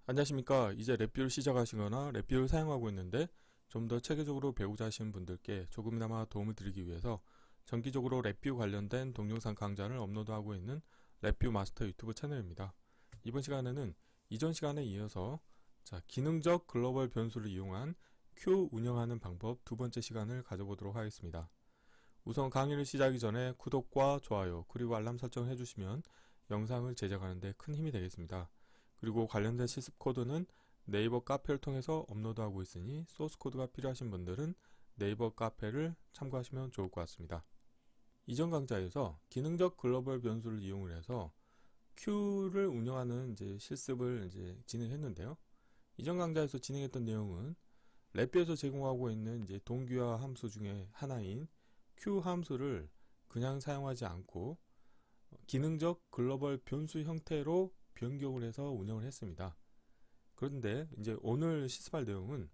안녕하십니까. 이제 랩뷰를 시작하시거나 랩뷰를 사용하고 있는데 좀 더 체계적으로 배우자 하시는 분들께 조금이나마 도움을 드리기 위해서 정기적으로 랩뷰 관련된 동영상 강좌를 업로드하고 있는 랩뷰 마스터 유튜브 채널입니다. 이번 시간에는 이전 시간에 이어서 기능적 글로벌 변수를 이용한 큐 운영하는 방법 두 번째 시간을 가져보도록 하겠습니다. 우선 강의를 시작하기 전에 구독과 좋아요 그리고 알람 설정을 해주시면 영상을 제작하는 데 큰 힘이 되겠습니다. 그리고 관련된 실습 코드는 네이버 카페를 통해서 업로드하고 있으니 소스 코드가 필요하신 분들은 네이버 카페를 참고하시면 좋을 것 같습니다. 이전 강좌에서 기능적 글로벌 변수를 이용을 해서 큐를 운영하는 실습을 진행했는데요. 이전 강좌에서 진행했던 내용은 랩뷰에서 제공하고 있는 동기화 함수 중에 하나인 q 함수를 그냥 사용하지 않고 기능적 글로벌 변수 형태로 변경을 해서 운영을 했습니다. 그런데 오늘 실습할 내용은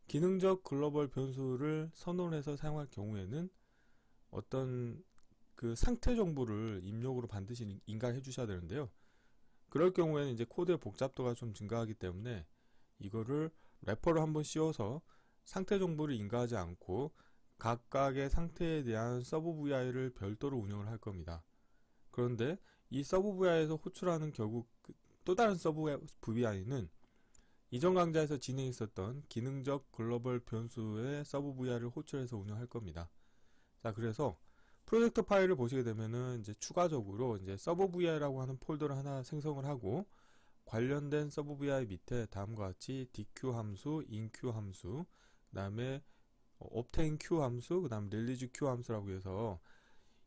기능적 글로벌 변수를 선언해서 사용할 경우에는 어떤 그 상태 정보를 입력으로 반드시 인가해 주셔야 되는데요. 그럴 경우에는 코드의 복잡도가 좀 증가하기 때문에 이거를 래퍼를 한번 씌워서 상태 정보를 인가하지 않고 각각의 상태에 대한 서브 VI를 별도로 운영을 할 겁니다. 그런데 이 서브 VI에서 호출하는 결국 또 다른 서브 VI는 이전 강좌에서 진행했었던 기능적 글로벌 변수의 서브 VI를 호출해서 운영할 겁니다. 자, 그래서 프로젝트 파일을 보시게 되면은 추가적으로 서브 VI라고 하는 폴더를 하나 생성을 하고 관련된 서브 VI 밑에 다음과 같이 dq 함수, inq 함수, 그 다음에 obtain q 함수, 그 다음 release q 함수라고 해서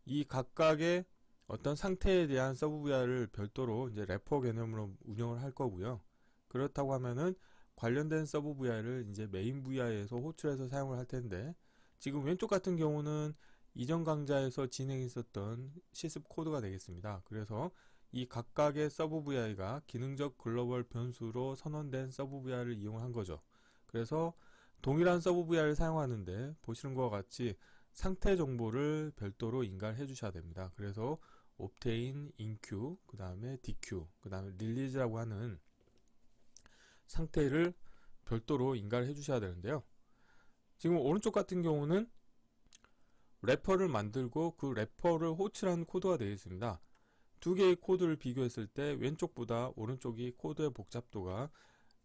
이 각각의 어떤 상태에 대한 서브 VI를 별도로 래퍼 개념으로 운영을 할 거고요. 그렇다고 하면은 관련된 서브 VI를 메인 VI에서 호출해서 사용을 할 텐데, 지금 왼쪽 같은 경우는 이전 강좌에서 진행했었던 실습 코드가 되겠습니다. 그래서 이 각각의 서브 VI가 기능적 글로벌 변수로 선언된 서브 VI를 이용한 거죠. 그래서 동일한 서브 VI를 사용하는데 보시는 것과 같이 상태 정보를 별도로 인가를 해 주셔야 됩니다. 그래서 obtain, inq, 그 다음에 dq, 그 다음에 release라고 하는 상태를 별도로 인가를 해 주셔야 되는데요. 지금 오른쪽 같은 경우는 래퍼를 만들고 그 래퍼를 호출한 코드가 되어 있습니다. 두 개의 코드를 비교했을 때 왼쪽보다 오른쪽이 코드의 복잡도가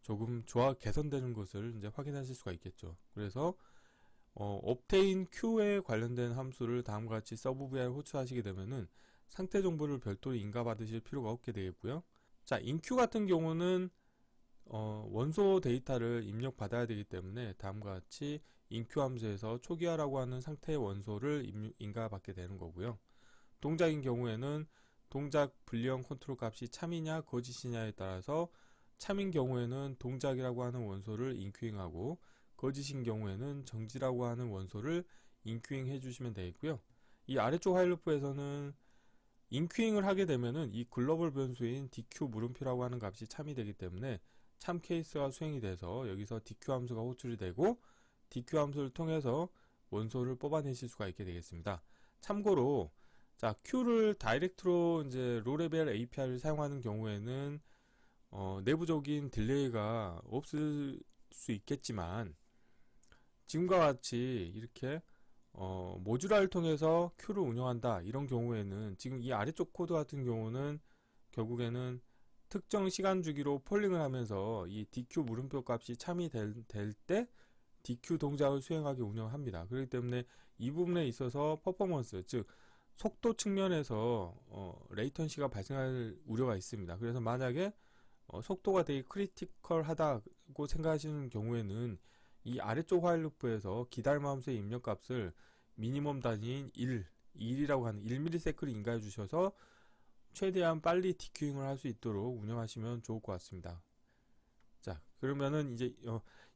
조금 개선되는 것을 확인하실 수가 있겠죠. 그래서 obtain q에 관련된 함수를 다음과 같이 서브 VI를 호출하시게 되면은 상태 정보를 별도로 인가받으실 필요가 없게 되겠고요. 자, inq 같은 경우는 원소 데이터를 입력 받아야 되기 때문에 다음과 같이 inq 함수에서 초기화라고 하는 상태의 원소를 인가받게 되는 거고요. 동작인 경우에는 동작 불리형 컨트롤 값이 참이냐 거짓이냐에 따라서 참인 경우에는 동작이라고 하는 원소를 인큐잉하고 거짓인 경우에는 정지라고 하는 원소를 인큐잉 해주시면 되겠고요. 이 아래쪽 화일루프에서는 인큐잉을 하게 되면은 이 글로벌 변수인 dq 물음표라고 하는 값이 참이 되기 때문에 참 케이스가 수행이 돼서 여기서 dq 함수가 호출이 되고 dq 함수를 통해서 원소를 뽑아내실 수가 있게 되겠습니다. 참고로 자, Q를 다이렉트로 로 레벨 API를 사용하는 경우에는 내부적인 딜레이가 없을 수 있겠지만 지금과 같이 이렇게 모듈화를 통해서 Q를 운영한다 이런 경우에는 지금 이 아래쪽 코드 같은 경우는 결국에는 특정 시간 주기로 폴링을 하면서 이 dq 물음표 값이 참이 될 때 dq 동작을 수행하게 운영합니다. 그렇기 때문에 이 부분에 있어서 퍼포먼스, 즉 속도 측면에서 레이턴시가 발생할 우려가 있습니다. 그래서 만약에 속도가 되게 크리티컬하다고 생각하시는 경우에는 이 아래쪽 화일 루프에서 기다림 함수의 입력값을 미니멈 단위인 1이라고 하는 1ms를 인가해 주셔서 최대한 빨리 디큐잉을 할 수 있도록 운영하시면 좋을 것 같습니다. 자, 그러면은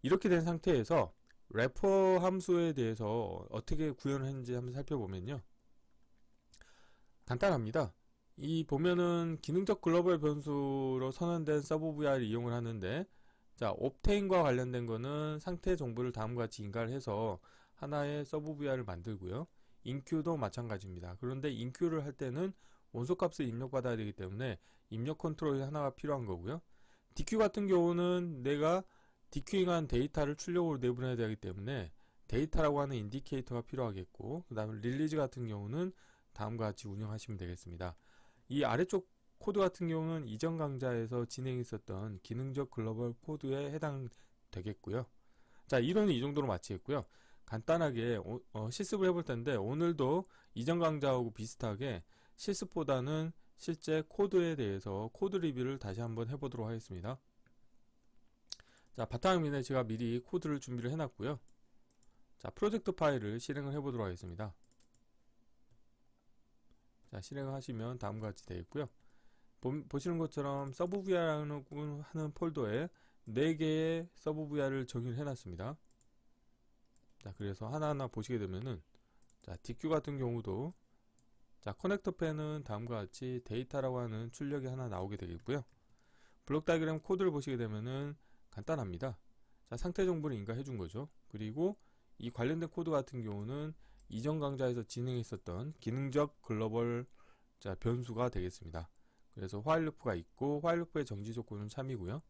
이렇게 된 상태에서 래퍼 함수에 대해서 어떻게 구현을 했는지 한번 살펴보면요. 간단합니다. 이 보면은 기능적 글로벌 변수로 선언된 서브 VI를 이용을 하는데, 자, obtain과 관련된 거는 상태 정보를 다음과 같이 인가를 해서 하나의 서브 VI를 만들고요. inq도 마찬가지입니다. 그런데 inq를 할 때는 원소 값을 입력받아야 되기 때문에 입력 컨트롤이 하나가 필요한 거고요. DQ 같은 경우는 내가 디큐잉한 데이터를 출력으로 내보내야 되기 때문에 데이터라고 하는 인디케이터가 필요하겠고, 그 다음에 릴리즈 같은 경우는 다음과 같이 운영하시면 되겠습니다. 이 아래쪽 코드 같은 경우는 이전 강좌에서 진행했었던 기능적 글로벌 코드에 해당되겠고요. 자, 이론은 이 정도로 마치겠고요. 간단하게 실습을 해볼 텐데, 오늘도 이전 강좌하고 비슷하게 실습보다는 실제 코드에 대해서 코드 리뷰를 다시 한번 해보도록 하겠습니다. 자, 바탕화면에 제가 미리 코드를 준비를 해놨고요. 자, 프로젝트 파일을 실행을 해보도록 하겠습니다. 자, 실행을 하시면 다음과 같이 되겠고요. 보시는 것처럼 서브 VR라는 하는 폴더에 4개의 서브 VR을 정의를 해놨습니다. 자, 그래서 하나하나 보시게 되면은, 자, DQ 같은 경우도, 자, 커넥터 펜은 다음과 같이 데이터라고 하는 출력이 하나 나오게 되겠고요. 블록 다이어그램 코드를 보시게 되면은 간단합니다. 자, 상태 정보를 인가해 준 거죠. 그리고 이 관련된 코드 같은 경우는 이전 강좌에서 진행했었던 기능적 글로벌 변수가 되겠습니다. 그래서 화일 루프가 있고, 화일 루프의 정지 조건은 참이고요.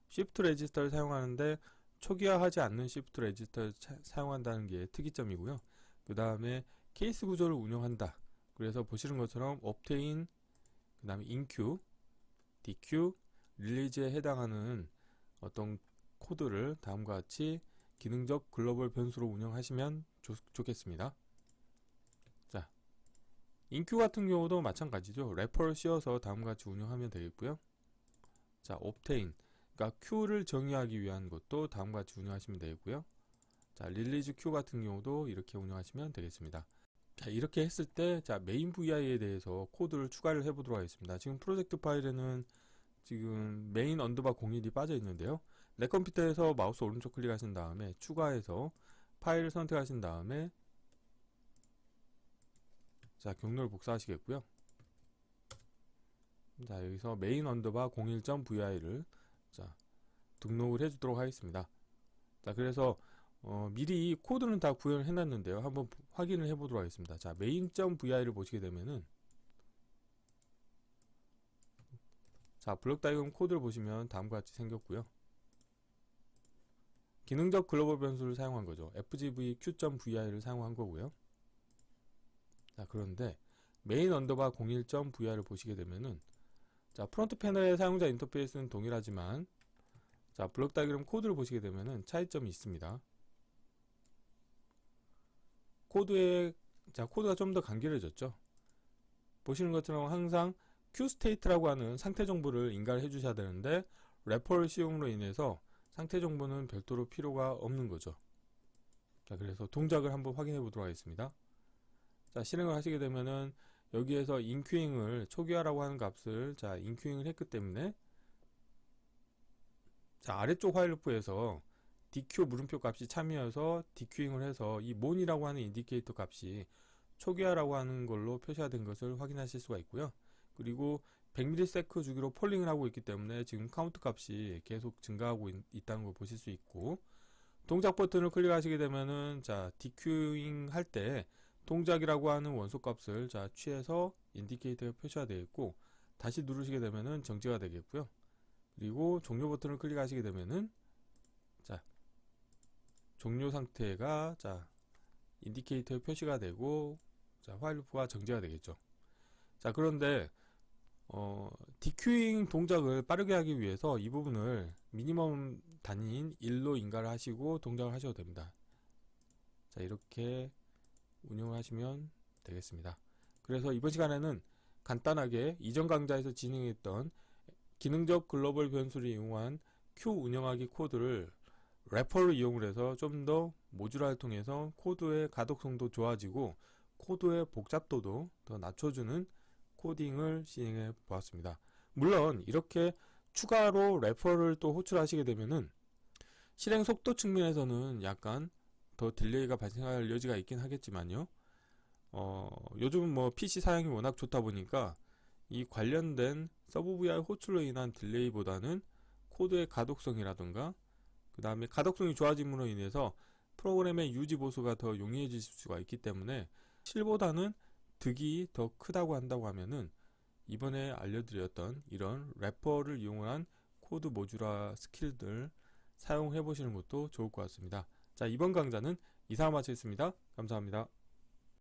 시프트 레지스터를 사용하는데 초기화하지 않는 시프트 레지스터를 사용한다는 게 특이점이고요. 그 다음에 케이스 구조를 운영한다. 그래서 보시는 것처럼 obtain, 그 다음에 enqueue, dequeue, release에 해당하는 어떤 코드를 다음과 같이 기능적 글로벌 변수로 운영하시면 좋겠습니다. 자, enqueue 같은 경우도 마찬가지죠. 래퍼를 씌워서 다음과 같이 운영하면 되겠고요. 자, obtain, 그러니까 queue를 정의하기 위한 것도 다음과 같이 운영하시면 되겠고요. 자, release queue 같은 경우도 이렇게 운영하시면 되겠습니다. 자, 이렇게 했을 때, 자, 메인 VI에 대해서 코드를 추가를 해보도록 하겠습니다. 지금 프로젝트 파일에는 지금 메인 언더바 01이 빠져 있는데요. 내 컴퓨터에서 마우스 오른쪽 클릭하신 다음에 추가해서 파일을 선택하신 다음에, 자, 경로를 복사하시겠고요. 자, 여기서 메인 언더바 01.vi를 자, 등록을 해주도록 하겠습니다. 자, 그래서 미리 코드는 다 구현을 해놨는데요. 한번 확인을 해보도록 하겠습니다. 자, main.vi를 보시게 되면은, 자, 블록 다이어그램 코드를 보시면 다음과 같이 생겼고요. 기능적 글로벌 변수를 사용한 거죠. fgv-q.vi를 사용한 거고요. 자, 그런데 메인 언더바 01.vi를 보시게 되면은, 자, 프론트 패널의 사용자 인터페이스는 동일하지만, 자, 블록 다이어그램 코드를 보시게 되면은 차이점이 있습니다. 코드가 좀 더 간결해졌죠. 보시는 것처럼 항상 QState라고 하는 상태 정보를 인가를 해주셔야 되는데, 래퍼를 씌움으로 인해서 상태 정보는 별도로 필요가 없는 거죠. 자, 그래서 동작을 한번 확인해 보도록 하겠습니다. 자, 실행을 하시게 되면은 여기에서 인큐잉을 초기화라고 하는 값을 인큐잉을 했기 때문에, 자, 아래쪽 화일 루프에서 DQ 물음표 값이 참이어서 디큐잉을 해서 이 mon이라고 하는 인디케이터 값이 초기화라고 하는 걸로 표시화된 것을 확인하실 수가 있고요. 그리고 100ms 주기로 폴링을 하고 있기 때문에 지금 카운트 값이 계속 증가하고 있다는 걸 보실 수 있고, 동작 버튼을 클릭하시게 되면은, 자, 디큐잉 할 때 동작이라고 하는 원소 값을 취해서 인디케이터가 표시가 되겠고, 다시 누르시게 되면은 정지가 되겠고요. 그리고 종료 버튼을 클릭하시게 되면은, 자, 종료 상태가 인디케이터에 표시가 되고, 자, 화일 루프가 정지가 되겠죠. 자, 그런데 디큐잉 동작을 빠르게 하기 위해서 이 부분을 미니멈 단위인 1로 인가를 하시고 동작을 하셔도 됩니다. 자, 이렇게 운영을 하시면 되겠습니다. 그래서 이번 시간에는 간단하게 이전 강좌에서 진행했던 기능적 글로벌 변수를 이용한 Q 운영하기 코드를 래퍼를 이용을 해서 좀 더 모듈화를 통해서 코드의 가독성도 좋아지고 코드의 복잡도도 더 낮춰주는 코딩을 진행해 보았습니다. 물론 이렇게 추가로 래퍼를 또 호출하시게 되면은 실행 속도 측면에서는 약간 더 딜레이가 발생할 여지가 있긴 하겠지만요. 요즘은 뭐 PC 사양이 워낙 좋다 보니까 이 관련된 서브 VR 호출로 인한 딜레이보다는 코드의 가독성이라던가 그 다음에 가독성이 좋아짐으로 인해서 프로그램의 유지 보수가 더 용이해질 수가 있기 때문에 실보다는 득이 더 크다고 한다고 하면은 이번에 알려드렸던 이런 래퍼를 이용한 코드 모듈화 스킬들 사용해 보시는 것도 좋을 것 같습니다. 자, 이번 강좌는 이상 마치겠습니다. 감사합니다.